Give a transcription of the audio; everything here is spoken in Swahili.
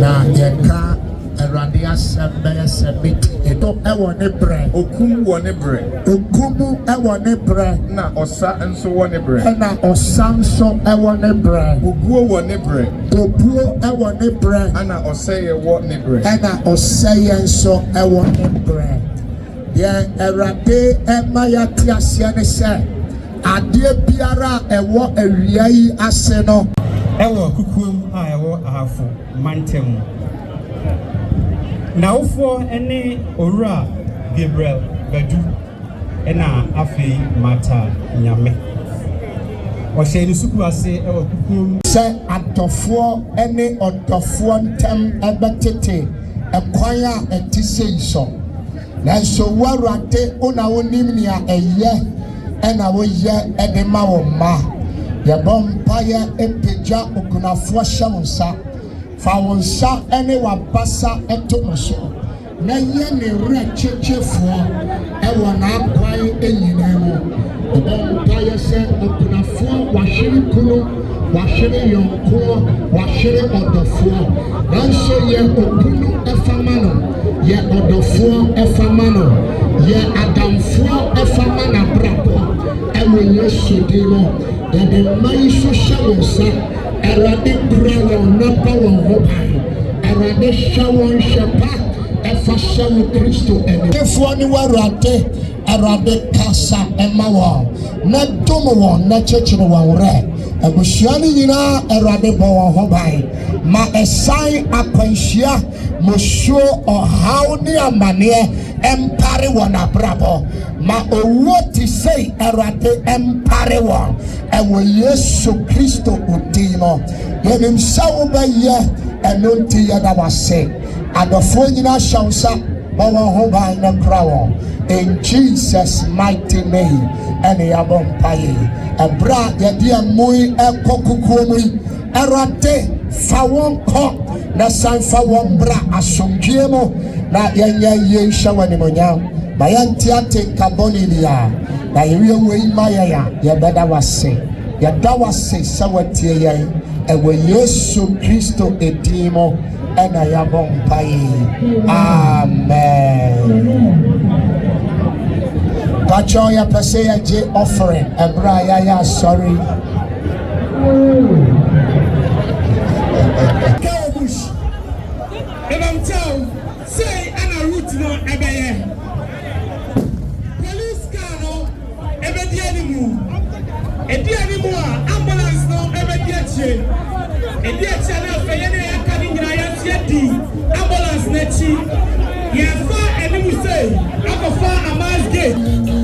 Na yeka Eradia Sembaya Semit Eto Ewa Nebre Okum Wanebre Okumu Ewa Nebre Na Osa Enso Wanebre Ena Osanso Ewa Nebre Obuo Wanebre Obuo Ewa Nebre Ana Oseye Wanebre Ena Oseye Enso Ewa Nebre Ye Erade Emaya Tiasiane Se Adie Biara Ewa Eriai Aseno Ewa Kukum Ewa Ahafo Mantem na ufo ene Ora Gabriel Badu ena afi mata nyame o she ni suku ase ewa kukum se atofo ene odofo ntem ebetete ekwan a etise iso na so warade ona wonim nia eye ena wo ye ede ma wo ma ye bompaye epeja okunafo hyemonsa fa wonsa ene wabasa etomoso na ye ne rechechefo ewo na akwan enyina mu bompaye se okunafo wahwere kuno wahwere yonko wahwere odofo nanso ye okunu efama no yɛ ɔdɔfoɔ ɛfama no yɛ adamfoɔ ɛfama n'abrabɔ ɛwɔ Yesu din mu yɛde mma yi so hyɛ wɔn nsa Awurade kura wɔn napa wɔn ho ban Awurade hyɛ wɔn hyɛ pa ɛfa hyɛ wo Kristo anim efoɔ ne wɔ Awurade kasa ɛma wɔn na dom wɔn na kyekyere wɔn werɛ abusua no nyinaa Awurade bɔ wɔn ho ban ma ɛsan akwanhyia mosuo ɔhaw ne amanneɛ ɛmpare wɔn abrabɔ ma owuo te sei Awurade ɛmpare wɔn ɛwɔ Yesu Kristo din mu yɛnim sɛ wobɛyɛ ɛno nti yɛda wase adɔfoɔ nyinaa hyɛ wo nsa bɔ wɔn ho ban na kora wɔn in Jesus mighty name ɛne yɛabɔ mpaeɛ ɛberɛ a yɛde amoyi ɛkɔ kukuo mu yi Awurade fa wɔn kɔ na san fa wɔn bra asomdwie mu na yɛnyɛ yie nhyɛ wɔ animonyam ma yɛnte ate kabɔne bia na yɛwie wei ma yɛn a yɛbɛda wase yɛda wase sɛ wɔtie yɛn ɛwɔ Yesu Kristo din mu ɛna yɛabɔ mpaeɛ amen Pacho yɛpɛ sɛ yɛgye offering ɛberɛ a yɛayɛ asɔre say ana route no ebeye police car no ebedi animu a ambulance no ebedi ache edi ache na afeye na yaka ni nyina ya tie di ambulance na chi ya fa animu say akofa amas gate